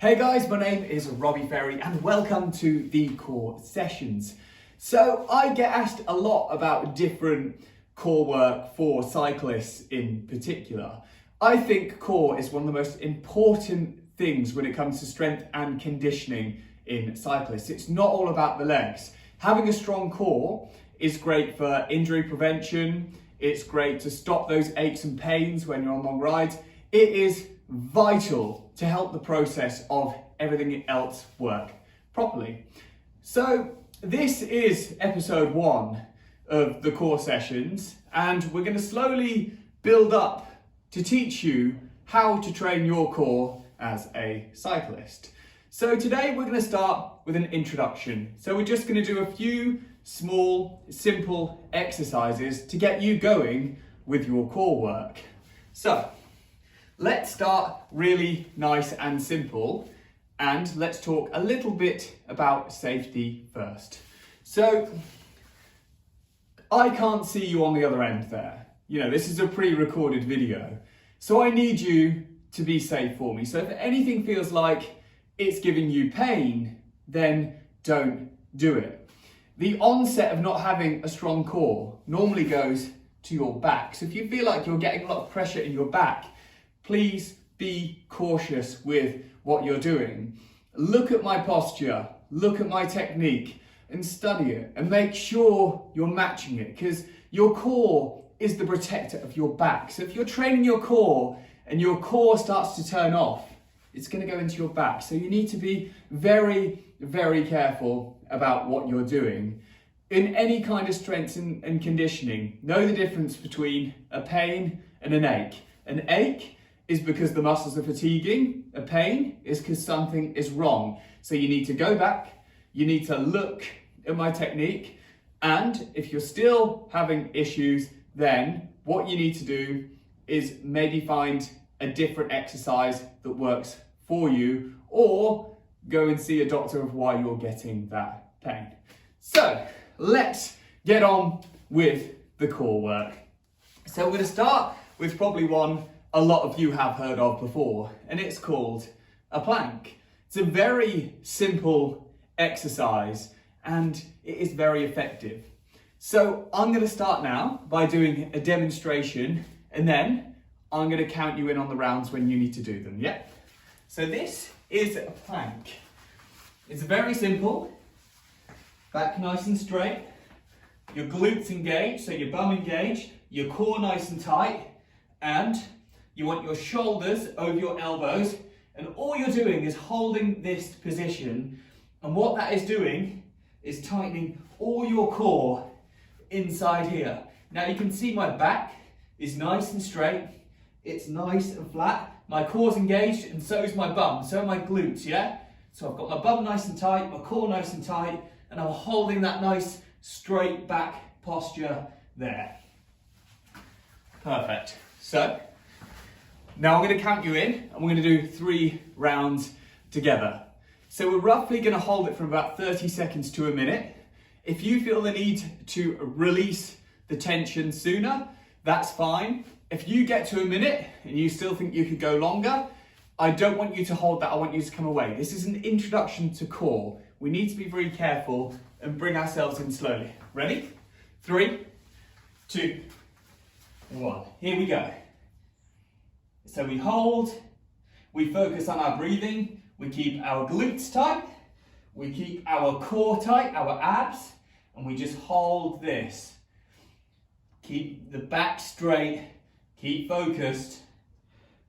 Hey guys, my name is Robbie Ferry and welcome to the Core Sessions. So I get asked a lot about different core work for cyclists in particular. I think core is one of the most important things when it comes to strength and conditioning in cyclists. It's not all about the legs. Having a strong core is great for injury prevention. It's great to stop those aches and pains when you're on long rides. It is vital to help the process of everything else work properly. So this is episode 1 of the Core Sessions, and we're going to slowly build up to teach you how to train your core as a cyclist. So today we're going to start with an introduction. So we're just going to do a few small, simple exercises to get you going with your core work. So let's start really nice and simple, and let's talk a little bit about safety first. So I can't see you on the other end there. You know, this is a pre-recorded video, so I need you to be safe for me. So if anything feels like it's giving you pain, then don't do it. The onset of not having a strong core normally goes to your back. So if you feel like you're getting a lot of pressure in your back, please be cautious with what you're doing. Look at my posture, look at my technique, and study it, and make sure you're matching it, because your core is the protector of your back. So if you're training your core and your core starts to turn off, it's going to go into your back. So you need to be very, very careful about what you're doing. In any kind of strength and conditioning, know the difference between a pain and an ache. An ache is because the muscles are fatiguing. A pain is because something is wrong. So you need to go back, you need to look at my technique, and if you're still having issues, then what you need to do is maybe find a different exercise that works for you, or go and see a doctor of why you're getting that pain. So let's get on with the core work. So we're going to start with probably one a lot of you have heard of before, and it's called a plank. It's a very simple exercise and it is very effective. So I'm going to start now by doing a demonstration, and then I'm going to count you in on the rounds when you need to do them, yeah? So this is a plank. It's very simple. Back nice and straight, your glutes engaged, so your bum engaged, your core nice and tight, and you want your shoulders over your elbows, and all you're doing is holding this position, and what that is doing is tightening all your core inside here. Now you can see my back is nice and straight, it's nice and flat, my core's engaged, and so is my bum, so are my glutes, yeah? So I've got my bum nice and tight, my core nice and tight, and I'm holding that nice straight back posture there. Perfect. So now I'm going to count you in, and we're going to do 3 rounds together. So we're roughly going to hold it for about 30 seconds to a minute. If you feel the need to release the tension sooner, that's fine. If you get to a minute and you still think you could go longer, I don't want you to hold that, I want you to come away. This is an introduction to core. We need to be very careful and bring ourselves in slowly. Ready? 3, 2, 1. Here we go. So we hold, we focus on our breathing, we keep our glutes tight, we keep our core tight, our abs, and we just hold this. Keep the back straight, keep focused,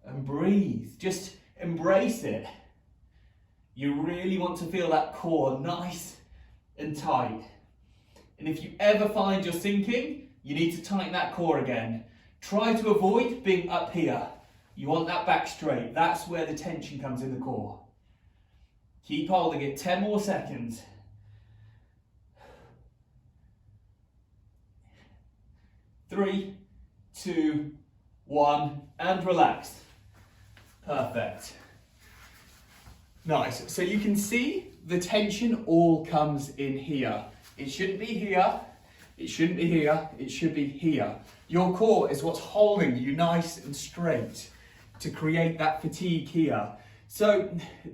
and breathe. Just embrace it. You really want to feel that core nice and tight. And if you ever find you're sinking, you need to tighten that core again. Try to avoid being up here. You want that back straight. That's where the tension comes in the core. Keep holding it 10 more seconds. 3, 2, 1, and relax. Perfect. Nice. So you can see the tension all comes in here. It shouldn't be here. It shouldn't be here. It should be here. Your core is what's holding you nice and straight to create that fatigue here. So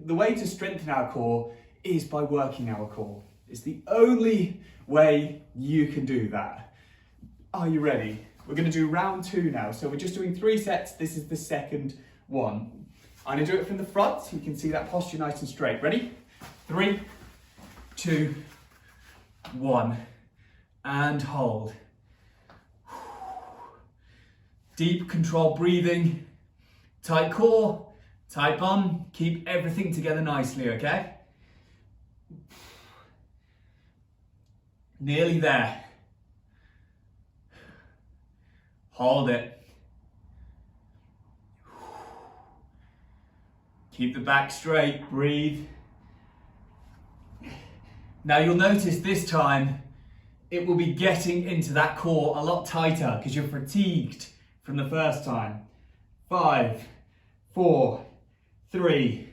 the way to strengthen our core is by working our core. It's the only way you can do that. Are you ready? We're going to do round 2 now. So we're just doing 3 sets. This is the second one. I'm going to do it from the front so you can see that posture nice and straight. Ready? 3, 2, 1, and hold. Deep controlled breathing, tight core, tight bum, keep everything together nicely, okay? Nearly there. Hold it. Keep the back straight, breathe. Now you'll notice this time, it will be getting into that core a lot tighter because you're fatigued from the first time. 5, 4, 3,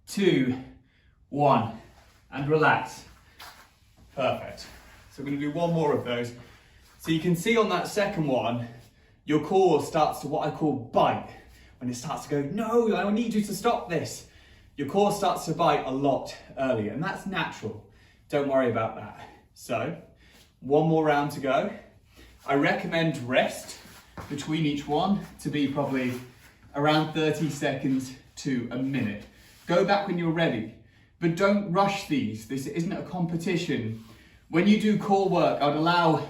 2, 1, and relax. Perfect. So we're going to do one more of those. So you can see on that second one, your core starts to what I call bite. When it starts to go, no, I need you to stop this. Your core starts to bite a lot earlier, and that's natural. Don't worry about that. So, one more round to go. I recommend rest between each one to be probably around 30 seconds to a minute. Go back when you're ready, but don't rush these. This isn't a competition. When you do core work, I'd allow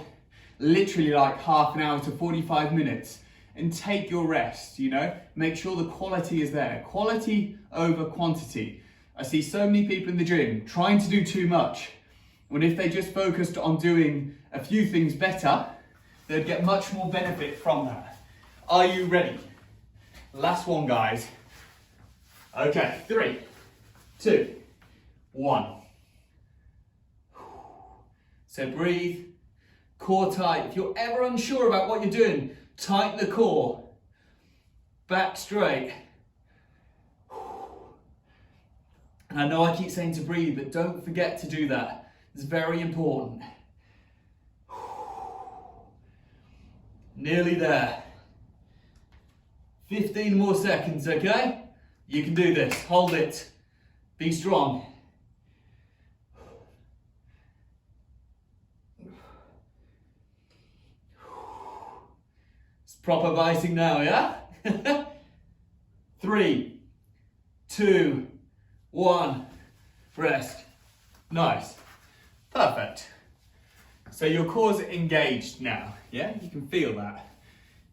literally like half an hour to 45 minutes and take your rest, you know? Make sure the quality is there. Quality over quantity. I see so many people in the gym trying to do too much, when if they just focused on doing a few things better, they'd get much more benefit from that. Are you ready? Last one, guys. Okay, 3, 2, 1. So breathe, core tight. If you're ever unsure about what you're doing, tighten the core, back straight. And I know I keep saying to breathe, but don't forget to do that. It's very important. Nearly there. 15 more seconds, okay? You can do this. Hold it. Be strong. It's proper biting now, yeah? 3, 2, 1. Rest. Nice. Perfect. So your core's engaged now, yeah? You can feel that.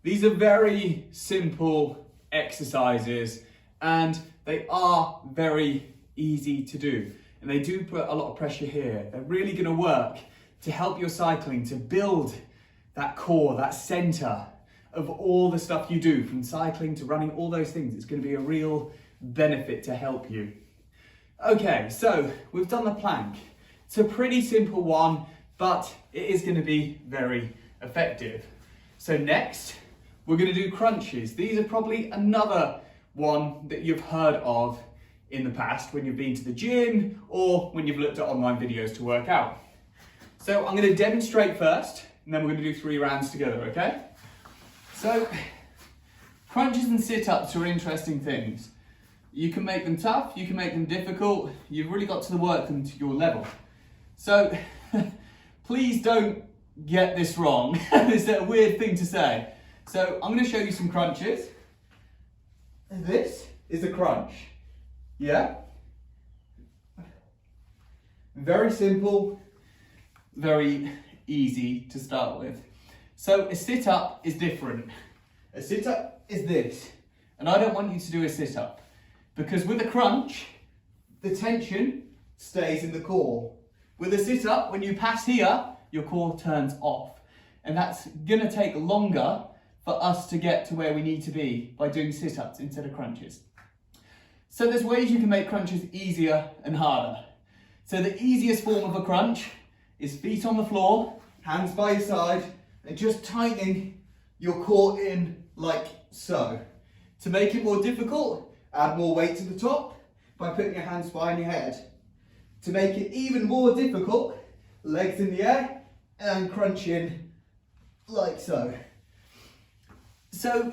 These are very simple exercises and they are very easy to do. And they do put a lot of pressure here. They're really gonna work to help your cycling, to build that core, that center of all the stuff you do, from cycling to running, all those things. It's gonna be a real benefit to help you. Okay, so we've done the plank. It's a pretty simple one, but it is going to be very effective. So next, we're going to do crunches. These are probably another one that you've heard of in the past when you've been to the gym or when you've looked at online videos to work out. So I'm going to demonstrate first, and then we're going to do 3 rounds together, okay? So, crunches and sit-ups are interesting things. You can make them tough, you can make them difficult. You've really got to work them to your level. So, please don't get this wrong. It's a weird thing to say. So, I'm going to show you some crunches. This is a crunch. Yeah? Very simple, very easy to start with. So, a sit-up is different. A sit-up is this. And I don't want you to do a sit-up. Because with a crunch, the tension stays in the core. With a sit-up, when you pass here, your core turns off. And that's gonna take longer for us to get to where we need to be by doing sit-ups instead of crunches. So there's ways you can make crunches easier and harder. So the easiest form of a crunch is feet on the floor, hands by your side, and just tightening your core in like so. To make it more difficult, add more weight to the top by putting your hands behind your head. To make it even more difficult, legs in the air and crunching like so. So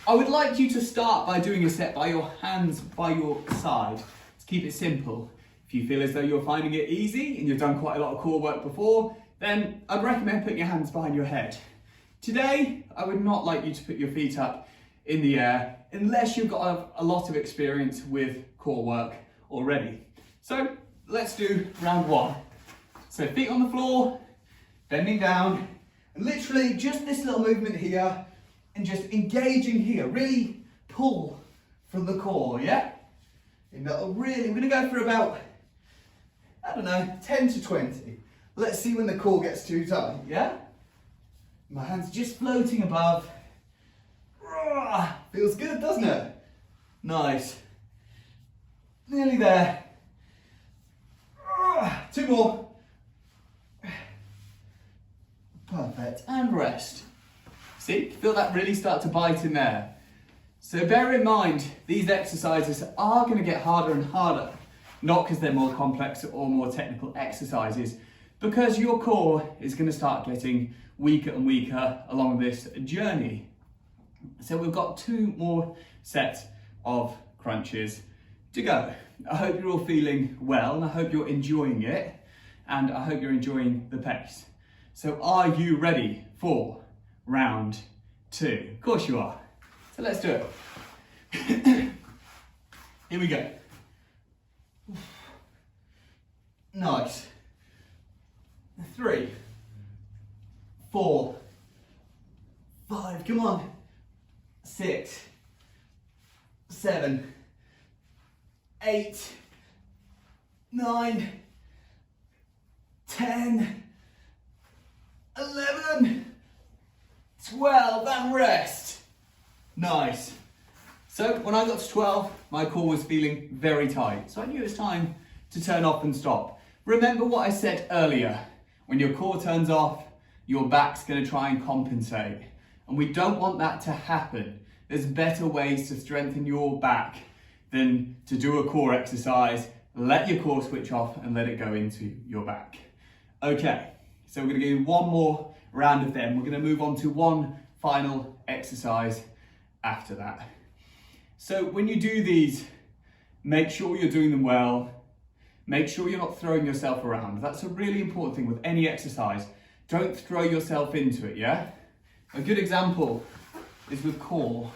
I would like you to start by doing a set by your hands by your side to keep it simple. If you feel as though you're finding it easy and you've done quite a lot of core work before, then I'd recommend putting your hands behind your head. Today, I would not like you to put your feet up in the air unless you've got a lot of experience with core work already. So let's do round one. So feet on the floor, bending down, and literally just this little movement here, and just engaging here. Really pull from the core, yeah? And that'll really, we're gonna go for about, I don't know, 10 to 20. Let's see when the core gets too tight, yeah? My hands just floating above. Feels good, doesn't it? Nice. Nearly there. 2 more. Perfect, and rest. See, feel that really start to bite in there. So bear in mind, these exercises are going to get harder and harder, not because they're more complex or more technical exercises, because your core is going to start getting weaker and weaker along this journey. So we've got 2 more sets of crunches to go. I hope you're all feeling well, and I hope you're enjoying it, and I hope you're enjoying the pace. So are you ready for round 2? Of course you are. So let's do it. Here we go. Nice. 3, 4, 5, come on. 6, 7, 8, 9, 10, 11, 12, and rest. Nice. So when I got to 12, my core was feeling very tight. So I knew it was time to turn off and stop. Remember what I said earlier. When your core turns off, your back's going to try and compensate. And we don't want that to happen. There's better ways to strengthen your back than to do a core exercise, let your core switch off and let it go into your back. Okay, so we're going to do one more round of them. We're going to move on to one final exercise after that. So when you do these, make sure you're doing them well. Make sure you're not throwing yourself around. That's a really important thing with any exercise. Don't throw yourself into it, yeah? A good example is with core.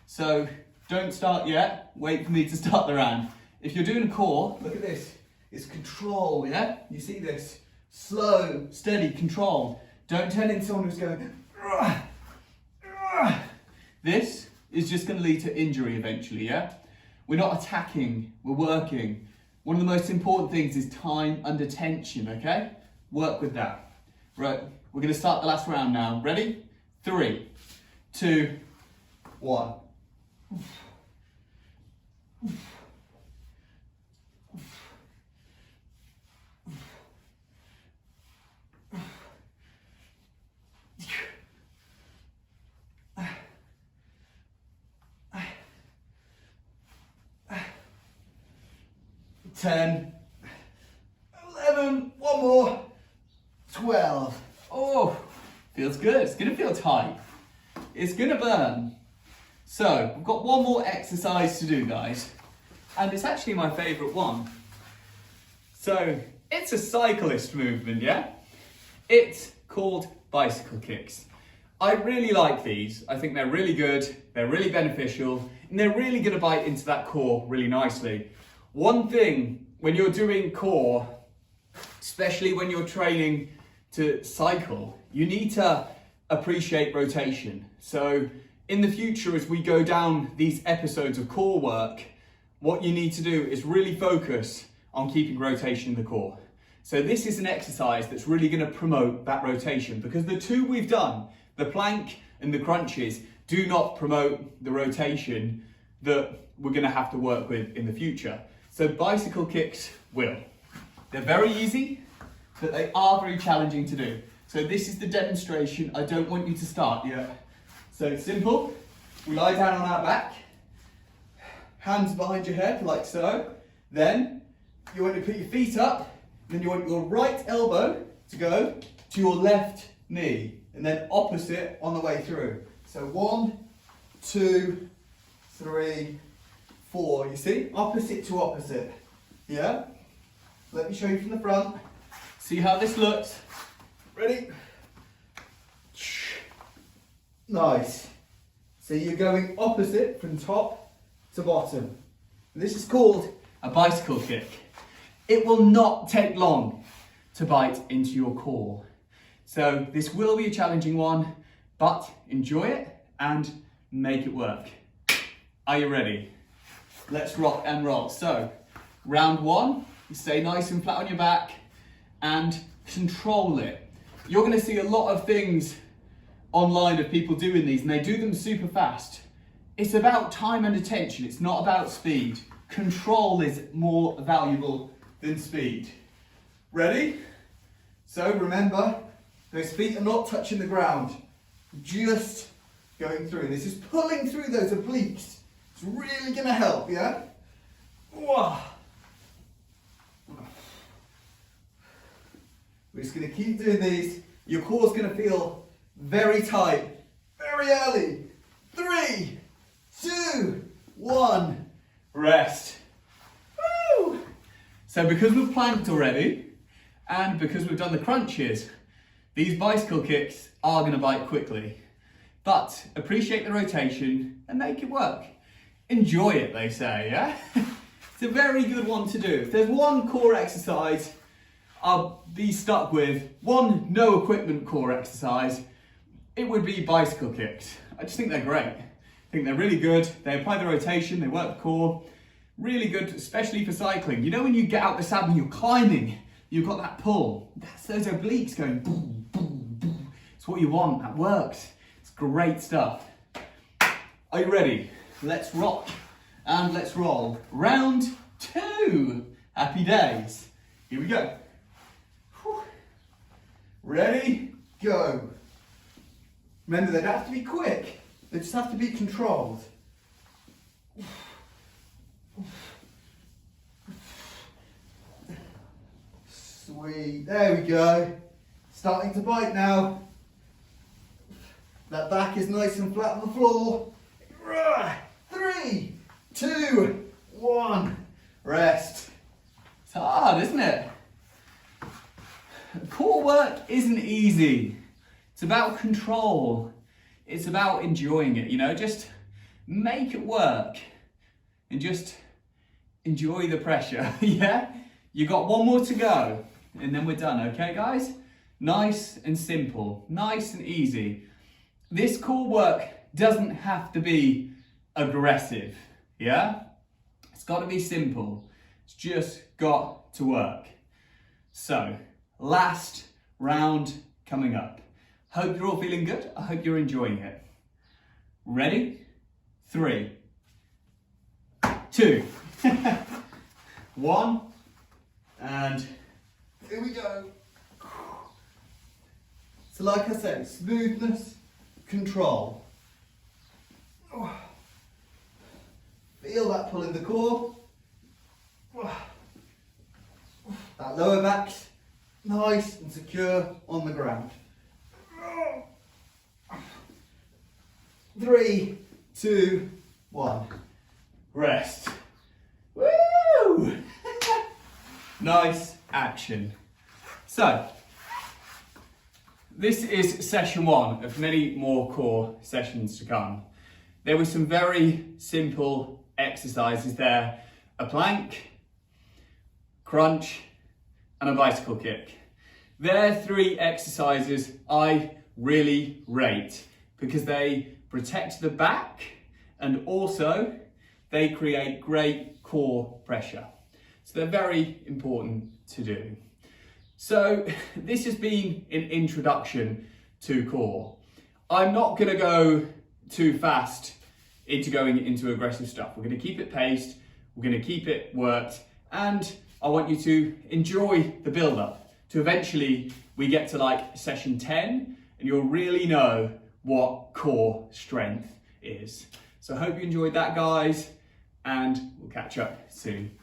So don't start yet, wait for me to start the round. If you're doing a core, look at this. It's control, yeah? You see this? Slow, steady, control. Don't turn into someone who's going, "Rah, rah." This is just going to lead to injury eventually, yeah? We're not attacking, we're working. One of the most important things is time under tension, okay? Work with that. Right, we're going to start the last round now. Ready? 3, 2, 1. 10, 11, one more, 12. Oh, feels good. It's gonna feel tight. It's gonna burn. So, we've got one more exercise to do, guys. And it's actually my favorite one. So, it's a cyclist movement, yeah? It's called bicycle kicks. I really like these. I think they're really good, they're really beneficial, and they're really gonna bite into that core really nicely. One thing, when you're doing core, especially when you're training to cycle, you need to appreciate rotation. So in the future, as we go down these episodes of core work, what you need to do is really focus on keeping rotation in the core. So this is an exercise that's really going to promote that rotation, because the 2 we've done, the plank and the crunches, do not promote the rotation that we're going to have to work with in the future. So bicycle kicks will. They're very easy, but they are very challenging to do. So this is the demonstration. I don't want you to start yet. So it's simple. We lie down on our back, hands behind your head like so. Then you want to put your feet up, then you want your right elbow to go to your left knee, and then opposite on the way through. So 1, 2, 3, 4. You see? Opposite to opposite. Yeah? Let me show you from the front. See how this looks. Ready? Nice. So you're going opposite from top to bottom. This is called a bicycle kick. It will not take long to bite into your core. So this will be a challenging one, but enjoy it and make it work. Are you ready? Let's rock and roll. So round 1, stay nice and flat on your back and control it. You're going to see a lot of things online of people doing these and they do them super fast. It's about time and attention, it's not about speed. Control is more valuable than speed. Ready? So remember, those feet are not touching the ground, just going through. This is pulling through those obliques. It's really going to help, yeah? We're just going to keep doing these. Your core's going to feel very tight, very early. 3, 2, 1, rest. Woo! So because we've planked already, and because we've done the crunches, these bicycle kicks are going to bite quickly. But appreciate the rotation and make it work. Enjoy it, they say, yeah? It's a very good one to do. If there's one core exercise I'll be stuck with, one no equipment core exercise, it would be bicycle kicks. I just think they're great. I think they're really good. They apply the rotation, they work the core. Really good, especially for cycling. You know when you get out the saddle and you're climbing, you've got that pull. That's those obliques going boom, boom, boom. It's what you want, that works. It's great stuff. Are you ready? Let's rock and let's roll. Round 2. Happy days. Here we go. Whew. Ready? Go. Remember, they don't have to be quick. They just have to be controlled. Sweet. There we go. Starting to bite now. That back is nice and flat on the floor. 3, 2, 1. Rest. It's hard, isn't it? Core work isn't easy. It's about control. It's about enjoying it, you know, just make it work and just enjoy the pressure, yeah? You got one more to go and then we're done, okay guys? Nice and simple, nice and easy. This core work doesn't have to be aggressive, yeah? It's got to be simple. It's just got to work. So, last round coming up. Hope you're all feeling good. I hope you're enjoying it. Ready? 3, 2, 1, and here we go. So like I said, smoothness, control. Feel that pull in the core. That lower back's nice and secure on the ground. 3, 2, 1. Rest. Woo! Nice action. So, this is session 1 of many more core sessions to come. There were some very simple exercises there. A plank, crunch, and a bicycle kick. They're 3 exercises I really rate because they protect the back and also they create great core pressure. So they're very important to do. So this has been an introduction to core. I'm not going to go too fast into going into aggressive stuff. We're going to keep it paced, we're going to keep it worked, and I want you to enjoy the build-up to eventually we get to like session 10 and you'll really know what core strength is. So I hope you enjoyed that, guys, and we'll catch up soon.